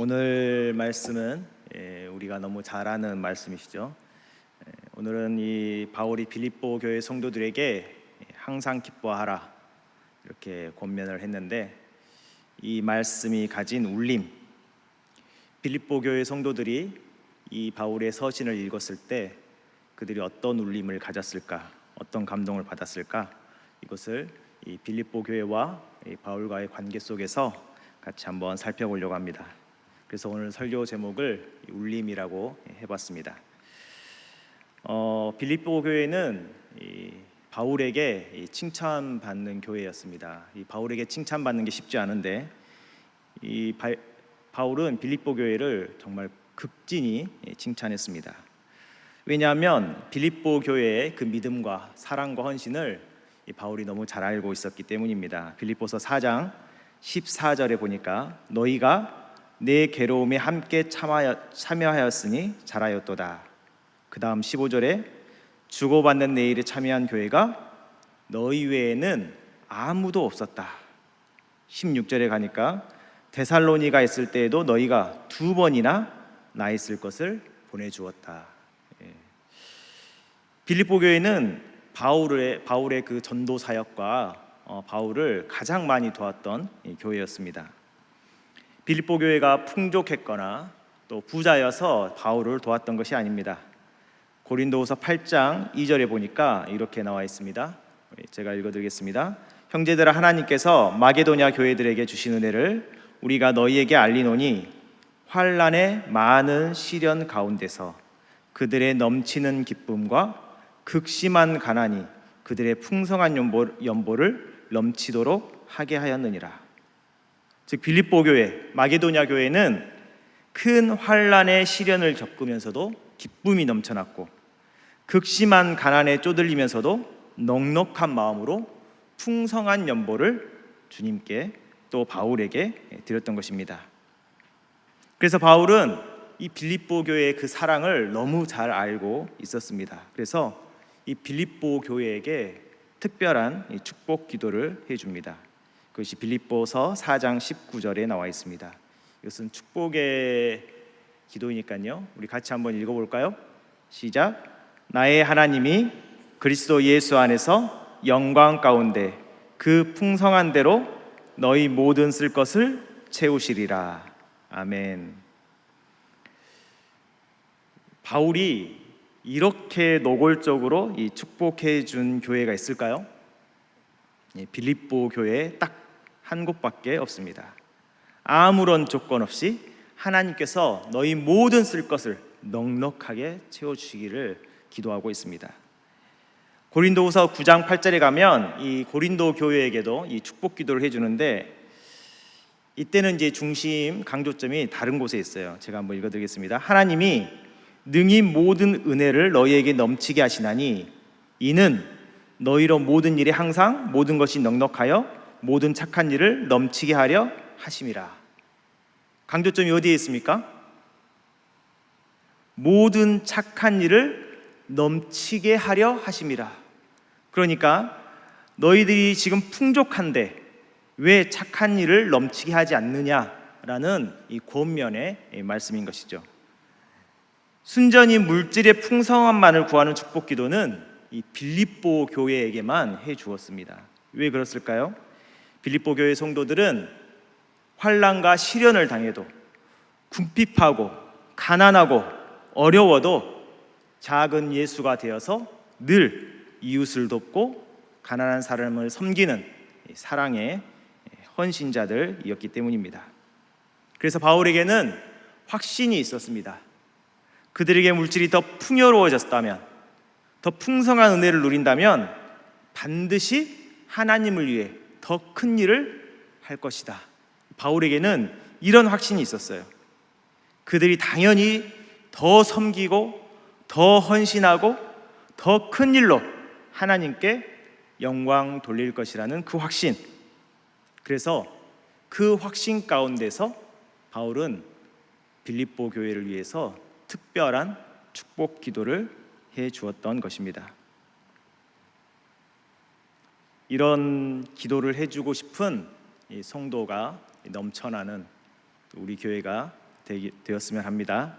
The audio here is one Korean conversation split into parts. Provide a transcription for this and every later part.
오늘 말씀은 우리가 너무 잘 아는 말씀이시죠. 오늘은 이 바울이 빌립보 교회 성도들에게 항상 기뻐하라 이렇게 권면을 했는데, 이 말씀이 가진 울림, 빌립보 교회 성도들이 이 바울의 서신을 읽었을 때 그들이 어떤 울림을 가졌을까, 어떤 감동을 받았을까, 이것을 이 빌립보 교회와 이 바울과의 관계 속에서 같이 한번 살펴보려고 합니다. 그래서 오늘 설교 제목을 울림이라고 해봤습니다. 빌립보 교회는 이 바울에게 칭찬받는 교회였습니다. 이 바울에게 칭찬받는 게 쉽지 않은데, 바울은 빌립보 교회를 정말 극진히 칭찬했습니다. 왜냐하면 빌립보 교회의 그 믿음과 사랑과 헌신을 바울이 너무 잘 알고 있었기 때문입니다. 빌립보서 4장 14절에 보니까 너희가 내 괴로움에 함께 참여하였으니 잘하였도다. 그 다음 15절에 주고받는 내 일에 참여한 교회가 너희 외에는 아무도 없었다. 16절에 가니까 데살로니가 있을 때에도 너희가 2번이나 나 있을 것을 보내주었다. 빌립보 교회는 바울의 그 전도 사역과 바울을 가장 많이 도왔던 교회였습니다. 빌립보 교회가 풍족했거나 또 부자여서 바울을 도왔던 것이 아닙니다. 고린도후서 8장 2절에 보니까 이렇게 나와 있습니다. 제가 읽어드리겠습니다. 형제들아, 하나님께서 마게도냐 교회들에게 주신 은혜를 우리가 너희에게 알리노니 환난의 많은 시련 가운데서 그들의 넘치는 기쁨과 극심한 가난이 그들의 풍성한 연보를 넘치도록 하게 하였느니라. 즉 빌립보 교회, 마게도냐 교회는 큰 환난의 시련을 겪으면서도 기쁨이 넘쳐났고, 극심한 가난에 쪼들리면서도 넉넉한 마음으로 풍성한 연보를 주님께 또 바울에게 드렸던 것입니다. 그래서 바울은 이 빌립보 교회의 그 사랑을 너무 잘 알고 있었습니다. 그래서 이 빌립보 교회에게 특별한 축복 기도를 해줍니다. 그것이 빌립보서 4장 19절에 나와 있습니다. 이것은 축복의 기도이니까요, 우리 같이 한번 읽어볼까요? 시작. 나의 하나님이 그리스도 예수 안에서 영광 가운데 그 풍성한 대로 너희 모든 쓸 것을 채우시리라. 아멘. 바울이 이렇게 노골적으로 이 축복해 준 교회가 있을까요? 빌립보 교회에 딱 한 곳밖에 없습니다. 아무런 조건 없이 하나님께서 너희 모든 쓸 것을 넉넉하게 채워주시기를 기도하고 있습니다. 고린도후서 9장 8절에 가면 이 고린도 교회에게도 이 축복 기도를 해주는데, 이때는 이제 중심 강조점이 다른 곳에 있어요. 제가 한번 읽어드리겠습니다. 하나님이 능히 모든 은혜를 너희에게 넘치게 하시나니 이는 너희로 모든 일에 항상 모든 것이 넉넉하여 모든 착한 일을 넘치게 하려 하심이라. 강조점이 어디에 있습니까? 모든 착한 일을 넘치게 하려 하심이라. 그러니까 너희들이 지금 풍족한데 왜 착한 일을 넘치게 하지 않느냐라는 이 권면의 말씀인 것이죠. 순전히 물질의 풍성함만을 구하는 축복 기도는 이 빌립보 교회에게만 해 주었습니다. 왜 그랬을까요? 빌립보 교회 성도들은 환난과 시련을 당해도, 궁핍하고 가난하고 어려워도 작은 예수가 되어서 늘 이웃을 돕고 가난한 사람을 섬기는 사랑의 헌신자들이었기 때문입니다. 그래서 바울에게는 확신이 있었습니다. 그들에게 물질이 더 풍요로워졌다면, 더 풍성한 은혜를 누린다면 반드시 하나님을 위해 더 큰 일을 할 것이다. 바울에게는 이런 확신이 있었어요. 그들이 당연히 더 섬기고 더 헌신하고 더 큰 일로 하나님께 영광 돌릴 것이라는 그 확신. 그래서 그 확신 가운데서 바울은 빌립보 교회를 위해서 특별한 축복 기도를 해 주었던 것입니다. 이런 기도를 해주고 싶은 이 성도가 넘쳐나는 우리 교회가 되었으면 합니다.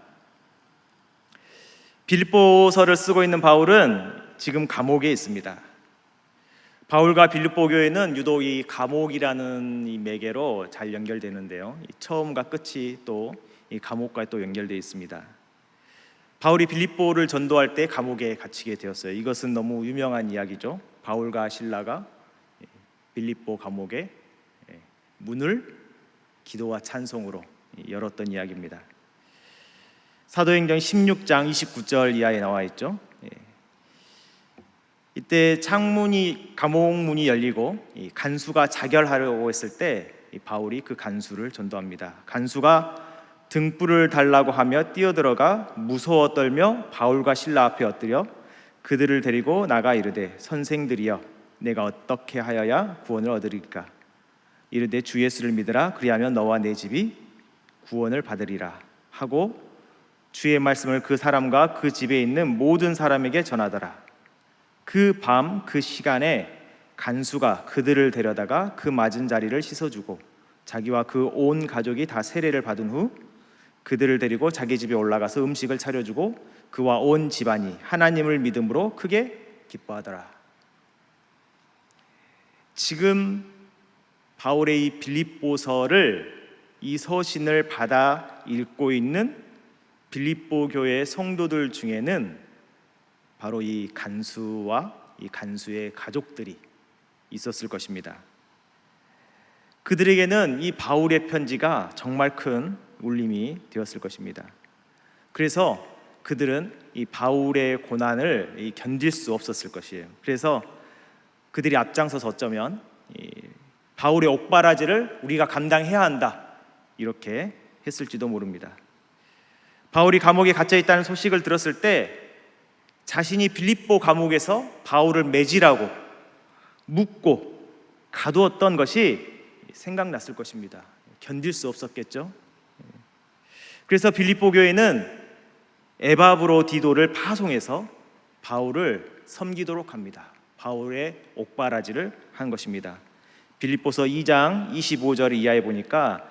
빌립보서를 쓰고 있는 바울은 지금 감옥에 있습니다. 바울과 빌립보 교회는 유독 이 감옥이라는 이 매개로 잘 연결되는데요. 이 처음과 끝이 또 이 감옥과 또 연결되어 있습니다. 바울이 빌립보를 전도할 때 감옥에 갇히게 되었어요. 이것은 너무 유명한 이야기죠. 바울과 실라가 빌립보 감옥의 문을 기도와 찬송으로 열었던 이야기입니다. 사도행전 16장 29절 이하에 나와 있죠. 이때 감옥 문이 열리고 간수가 자결하려고 했을 때 바울이 그 간수를 전도합니다. 간수가 등불을 달라고 하며 뛰어들어가 무서워 떨며 바울과 실라 앞에 엎드려 그들을 데리고 나가 이르되 선생들이여 내가 어떻게 하여야 구원을 얻으리까? 이르되 주 예수를 믿으라. 그리하면 너와 내 집이 구원을 받으리라 하고 주의 말씀을 그 사람과 그 집에 있는 모든 사람에게 전하더라. 그 밤 그 시간에 간수가 그들을 데려다가 그 맞은 자리를 씻어주고 자기와 그 온 가족이 다 세례를 받은 후 그들을 데리고 자기 집에 올라가서 음식을 차려주고 그와 온 집안이 하나님을 믿음으로 크게 기뻐하더라. 지금 바울의 이 빌립보서를 이 서신을 받아 읽고 있는 빌립보 교회 성도들 중에는 바로 이 간수와 이 간수의 가족들이 있었을 것입니다. 그들에게는 이 바울의 편지가 정말 큰 울림이 되었을 것입니다. 그래서 그들은 이 바울의 고난을 견딜 수 없었을 것이에요. 그래서 그들이 앞장서서 어쩌면 바울의 옥바라지를 우리가 감당해야 한다 이렇게 했을지도 모릅니다. 바울이 감옥에 갇혀 있다는 소식을 들었을 때 자신이 빌립보 감옥에서 바울을 매질하고 묶고 가두었던 것이 생각났을 것입니다. 견딜 수 없었겠죠. 그래서 빌립보 교회는 에바브로디도를 파송해서 바울을 섬기도록 합니다. 바울의 옥바라지를 한 것입니다. 빌립보서 2장 25절 이하에 보니까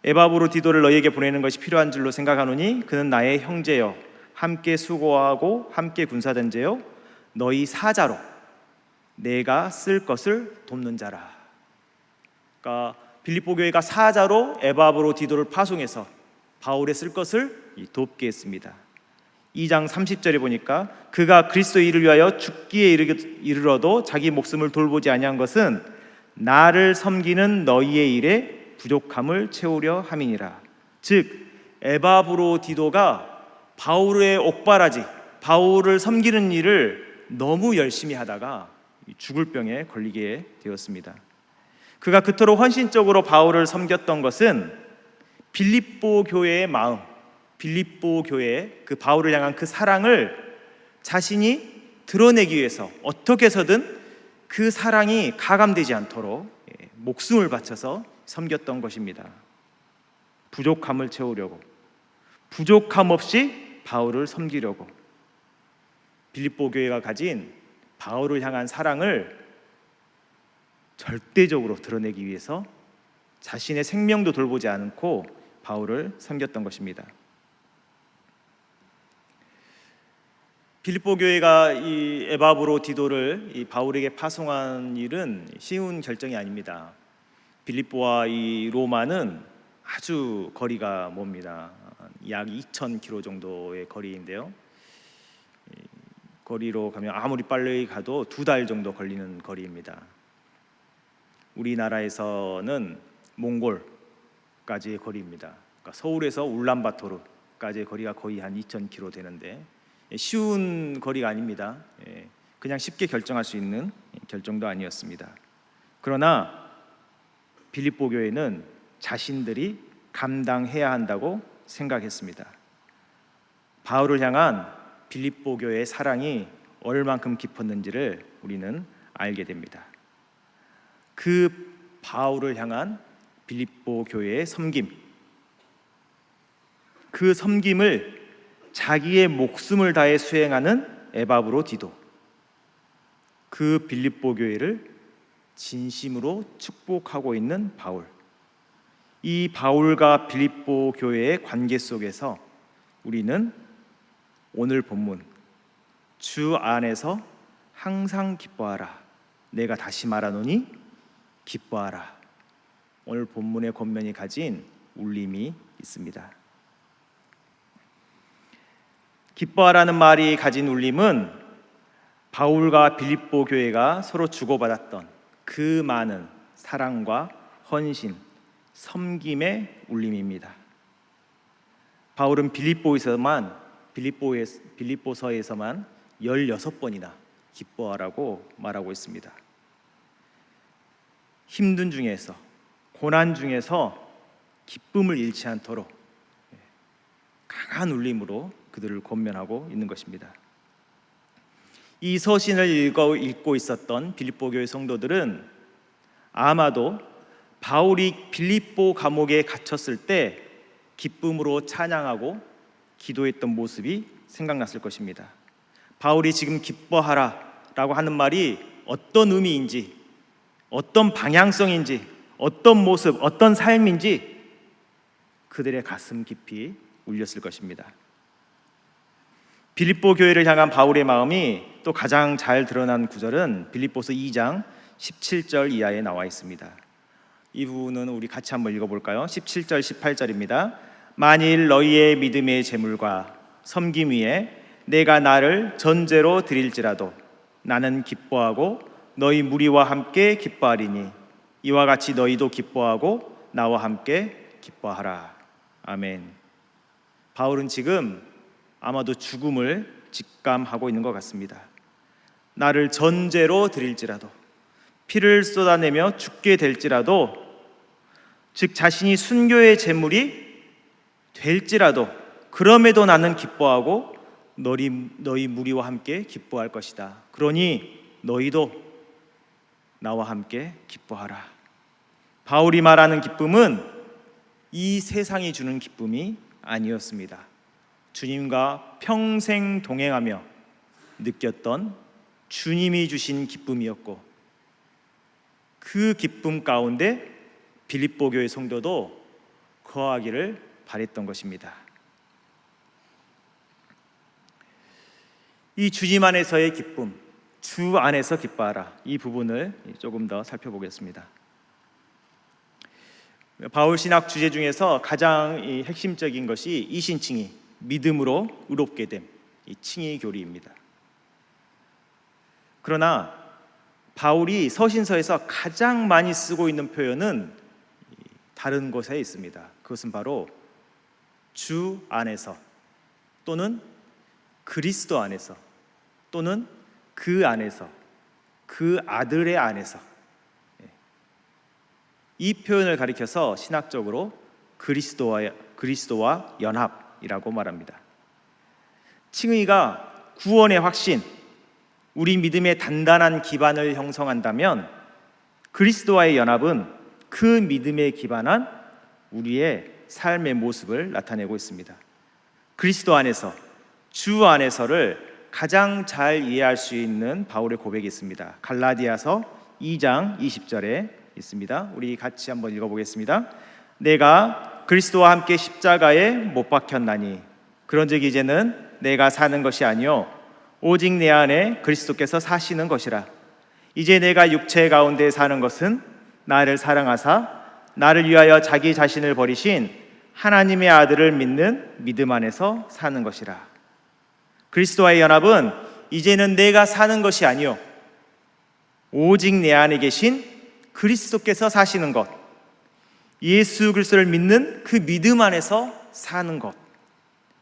에바브로디도를 너희에게 보내는 것이 필요한 줄로 생각하노니 그는 나의 형제여 함께 수고하고 함께 군사된 자요 너희 사자로 내가 쓸 것을 돕는 자라. 그러니까 빌립보 교회가 사자로 에바브로디도를 파송해서 바울의 쓸 것을 돕게 했습니다. 2장 30절에 보니까 그가 그리스도의 일을 위하여 죽기에 이르러도 자기 목숨을 돌보지 아니한 것은 나를 섬기는 너희의 일에 부족함을 채우려 함이니라. 즉 에바브로디도가 바울의 옥바라지, 바울을 섬기는 일을 너무 열심히 하다가 죽을 병에 걸리게 되었습니다. 그가 그토록 헌신적으로 바울을 섬겼던 것은 빌립보 교회의 마음, 빌립보 교회의 그 바울을 향한 그 사랑을 자신이 드러내기 위해서 어떻게 해서든 그 사랑이 가감되지 않도록 목숨을 바쳐서 섬겼던 것입니다. 부족함을 채우려고, 부족함 없이 바울을 섬기려고 빌립보 교회가 가진 바울을 향한 사랑을 절대적으로 드러내기 위해서 자신의 생명도 돌보지 않고 바울을 섬겼던 것입니다. 빌립보 교회가 이 에바브로디도를 이 바울에게 파송한 일은 쉬운 결정이 아닙니다. 빌립보와 이 로마는 아주 거리가 멉니다. 약 2,000km 정도의 거리인데요. 거리로 가면 아무리 빨리 가도 2달 정도 걸리는 거리입니다. 우리나라에서는 몽골까지의 거리입니다. 그러니까 서울에서 울란바토르까지의 거리가 거의 한 2,000km 되는데 쉬운 거리가 아닙니다. 그냥 쉽게 결정할 수 있는 결정도 아니었습니다. 그러나 빌립보 교회는 자신들이 감당해야 한다고 생각했습니다. 바울을 향한 빌립보 교회의 사랑이 얼만큼 깊었는지를 우리는 알게 됩니다. 그 바울을 향한 빌립보 교회의 섬김, 그 섬김을 자기의 목숨을 다해 수행하는 에바브로디도, 그 빌립보 교회를 진심으로 축복하고 있는 바울, 이 바울과 빌립보 교회의 관계 속에서 우리는 오늘 본문 주 안에서 항상 기뻐하라, 내가 다시 말하노니 기뻐하라, 오늘 본문의 권면이 가진 울림이 있습니다. 기뻐하라는 말이 가진 울림은 바울과 빌립보 교회가 서로 주고받았던 그 많은 사랑과 헌신, 섬김의 울림입니다. 바울은 빌립보서에서만 16번이나 기뻐하라고 말하고 있습니다. 힘든 중에서, 고난 중에서 기쁨을 잃지 않도록 강한 울림으로 그들을 권면하고 있는 것입니다. 이 서신을 읽고 있었던 빌립보 교회 성도들은 아마도 바울이 빌립보 감옥에 갇혔을 때 기쁨으로 찬양하고 기도했던 모습이 생각났을 것입니다. 바울이 지금 기뻐하라 라고 하는 말이 어떤 의미인지, 어떤 방향성인지, 어떤 모습, 어떤 삶인지 그들의 가슴 깊이 울렸을 것입니다. 빌립보 교회를 향한 바울의 마음이 또 가장 잘 드러난 구절은 빌립보서 2장 17절 이하에 나와 있습니다. 이 부분은 우리 같이 한번 읽어볼까요? 17절 18절입니다. 만일 너희의 믿음의 제물과 섬김 위에 내가 나를 전제로 드릴지라도 나는 기뻐하고 너희 무리와 함께 기뻐하리니 이와 같이 너희도 기뻐하고 나와 함께 기뻐하라. 아멘. 바울은 지금 아마도 죽음을 직감하고 있는 것 같습니다. 나를 전제로 드릴지라도, 피를 쏟아내며 죽게 될지라도, 즉 자신이 순교의 제물이 될지라도 그럼에도 나는 기뻐하고 너희 무리와 함께 기뻐할 것이다. 그러니 너희도 나와 함께 기뻐하라. 바울이 말하는 기쁨은 이 세상이 주는 기쁨이 아니었습니다. 주님과 평생 동행하며 느꼈던 주님이 주신 기쁨이었고, 그 기쁨 가운데 빌립보 교회 성도도 거하기를 바랬던 것입니다. 이 주님 안에서의 기쁨, 주 안에서 기뻐하라, 이 부분을 조금 더 살펴보겠습니다. 바울 신학 주제 중에서 가장 핵심적인 것이 이신칭의, 믿음으로 의롭게 됨, 이 칭의 교리입니다. 그러나 바울이 서신서에서 가장 많이 쓰고 있는 표현은 다른 곳에 있습니다. 그것은 바로 주 안에서, 또는 그리스도 안에서, 또는 그 안에서, 그 아들의 안에서, 이 표현을 가리켜서 신학적으로 그리스도와 연합이라고 말합니다. 칭의가 구원의 확신, 우리 믿음의 단단한 기반을 형성한다면 그리스도와의 연합은 그 믿음에 기반한 우리의 삶의 모습을 나타내고 있습니다. 그리스도 안에서, 주 안에서를 가장 잘 이해할 수 있는 바울의 고백이 있습니다. 갈라디아서 2장 20절에 있습니다. 우리 같이 한번 읽어보겠습니다. 내가 그리스도와 함께 십자가에 못 박혔나니 그런즉 이제는 내가 사는 것이 아니요 오직 내 안에 그리스도께서 사시는 것이라. 이제 내가 육체 가운데 사는 것은 나를 사랑하사 나를 위하여 자기 자신을 버리신 하나님의 아들을 믿는 믿음 안에서 사는 것이라. 그리스도와의 연합은 이제는 내가 사는 것이 아니요 오직 내 안에 계신 그리스도께서 사시는 것, 예수 그리스도를 믿는 그 믿음 안에서 사는 것,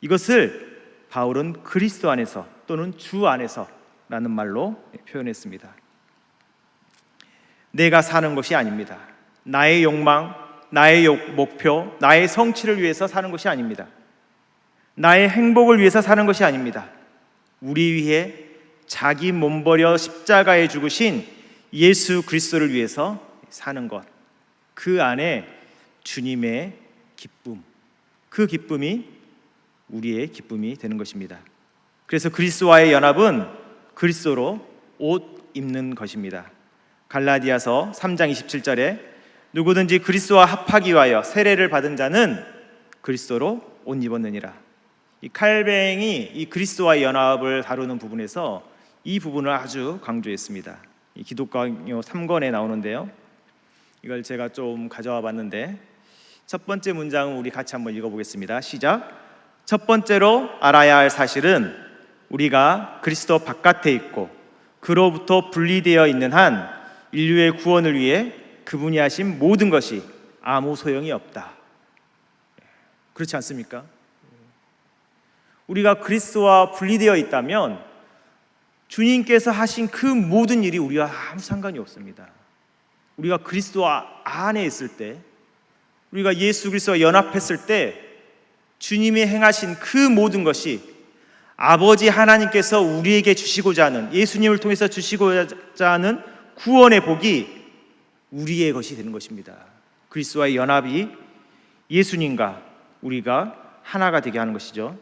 이것을 바울은 그리스도 안에서 또는 주 안에서라는 말로 표현했습니다. 내가 사는 것이 아닙니다. 나의 욕망, 나의 목표, 나의 성취를 위해서 사는 것이 아닙니다. 나의 행복을 위해서 사는 것이 아닙니다. 우리 위해 자기 몸 버려 십자가에 죽으신 예수 그리스도를 위해서 사는 것, 그 안에 주님의 기쁨, 그 기쁨이 우리의 기쁨이 되는 것입니다. 그래서 그리스도와의 연합은 그리스도로 옷 입는 것입니다. 갈라디아서 3장 27절에 누구든지 그리스도와 합하기 위하여 세례를 받은 자는 그리스도로 옷 입었느니라. 이 칼뱅이 이 그리스도와의 연합을 다루는 부분에서 이 부분을 아주 강조했습니다. 이 기독강요 3권에 나오는데요. 이걸 제가 좀 가져와 봤는데, 첫 번째 문장은 우리 같이 한번 읽어보겠습니다. 시작. 첫 번째로 알아야 할 사실은 우리가 그리스도 바깥에 있고 그로부터 분리되어 있는 한 인류의 구원을 위해 그분이 하신 모든 것이 아무 소용이 없다. 그렇지 않습니까? 우리가 그리스도와 분리되어 있다면 주님께서 하신 그 모든 일이 우리와 아무 상관이 없습니다. 우리가 그리스도 안에 있을 때, 우리가 예수 그리스도와 연합했을 때 주님이 행하신 그 모든 것이 아버지 하나님께서 우리에게 주시고자 하는, 예수님을 통해서 주시고자 하는 구원의 복이 우리의 것이 되는 것입니다. 그리스도와의 연합이 예수님과 우리가 하나가 되게 하는 것이죠.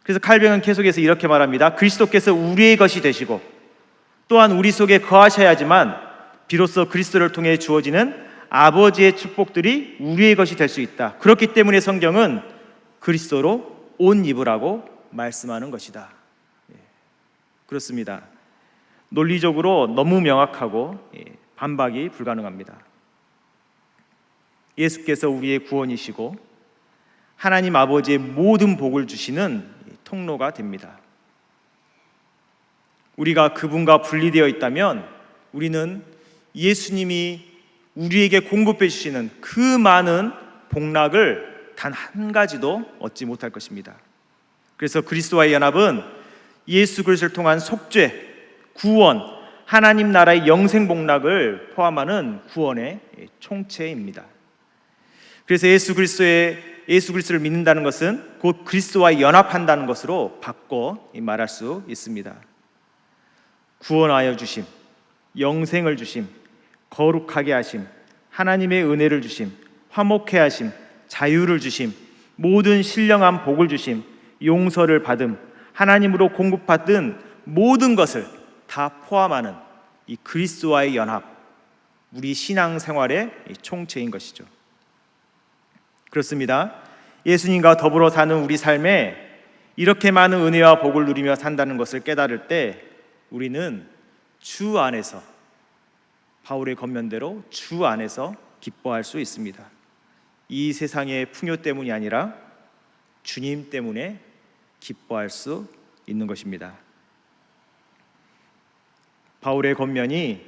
그래서 칼뱅은 계속해서 이렇게 말합니다. 그리스도께서 우리의 것이 되시고 또한 우리 속에 거하셔야지만 비로소 그리스도를 통해 주어지는 아버지의 축복들이 우리의 것이 될 수 있다. 그렇기 때문에 성경은 그리스도로 옷 입으라고 말씀하는 것이다. 그렇습니다. 논리적으로 너무 명확하고 반박이 불가능합니다. 예수께서 우리의 구원이시고 하나님 아버지의 모든 복을 주시는 통로가 됩니다. 우리가 그분과 분리되어 있다면 우리는 예수님이 우리에게 공급해 주시는 그 많은 복락을 단 한 가지도 얻지 못할 것입니다. 그래서 그리스도와의 연합은 예수 그리스도를 통한 속죄, 구원, 하나님 나라의 영생 복락을 포함하는 구원의 총체입니다. 그래서 예수 그리스도를 믿는다는 것은 곧 그리스도와 연합한다는 것으로 바꿔 말할 수 있습니다. 구원하여 주심, 영생을 주심, 거룩하게 하심, 하나님의 은혜를 주심, 화목해 하심, 자유를 주심, 모든 신령한 복을 주심, 용서를 받음, 하나님으로 공급받은 모든 것을 다 포함하는 이 그리스도와의 연합, 우리 신앙생활의 총체인 것이죠. 그렇습니다. 예수님과 더불어 사는 우리 삶에 이렇게 많은 은혜와 복을 누리며 산다는 것을 깨달을 때 우리는 주 안에서, 바울의 권면대로 주 안에서 기뻐할 수 있습니다. 이 세상의 풍요 때문이 아니라 주님 때문에 기뻐할 수 있는 것입니다. 바울의 권면이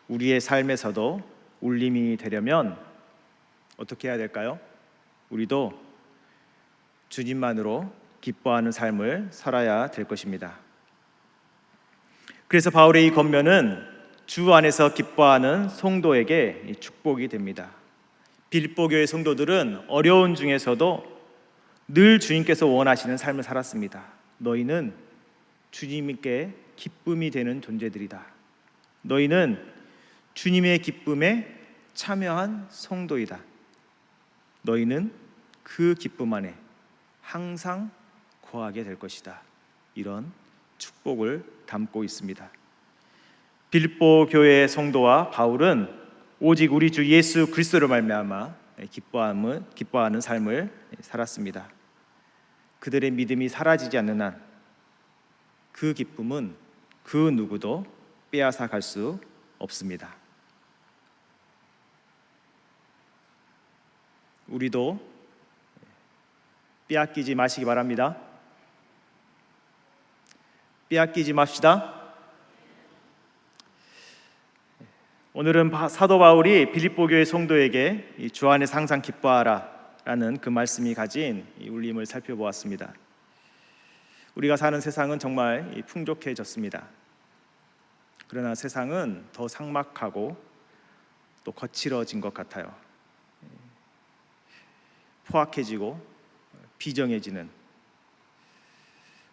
우리의 삶에서도 울림이 되려면 어떻게 해야 될까요? 우리도 주님만으로 기뻐하는 삶을 살아야 될 것입니다. 그래서 바울의 이 권면은 주 안에서 기뻐하는 성도에게 축복이 됩니다. 빌립보 교회 성도들은 어려운 중에서도 늘 주님께서 원하시는 삶을 살았습니다. 너희는 주님께 기쁨이 되는 존재들이다. 너희는 주님의 기쁨에 참여한 성도이다. 너희는 그 기쁨 안에 항상 거하게 될 것이다. 이런 축복을 담고 있습니다. 빌립보 교회의 성도와 바울은 오직 우리 주 예수 그리스도를 말미암아 기뻐하는 삶을 살았습니다. 그들의 믿음이 사라지지 않는 한 그 기쁨은 그 누구도 빼앗아 갈 수 없습니다. 우리도 빼앗기지 마시기 바랍니다. 빼앗기지 맙시다. 오늘은 사도 바울이 빌립보 교회 성도에게 주 안에 항상 기뻐하라 라는 그 말씀이 가진 이 울림을 살펴보았습니다. 우리가 사는 세상은 정말 풍족해졌습니다. 그러나 세상은 더 삭막하고 또 거칠어진 것 같아요. 포악해지고 비정해지는,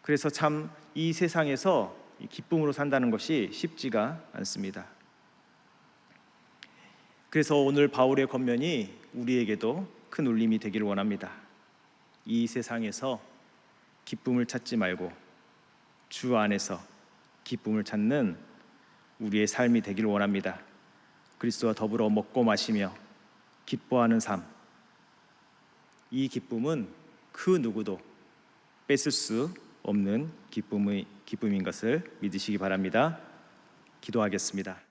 그래서 참 이 세상에서 기쁨으로 산다는 것이 쉽지가 않습니다. 그래서 오늘 바울의 권면이 우리에게도 큰 울림이 되기를 원합니다. 이 세상에서 기쁨을 찾지 말고 주 안에서 기쁨을 찾는 우리의 삶이 되기를 원합니다. 그리스도와 더불어 먹고 마시며 기뻐하는 삶, 이 기쁨은 그 누구도 뺏을 수 없는 기쁨인 것을 믿으시기 바랍니다. 기도하겠습니다.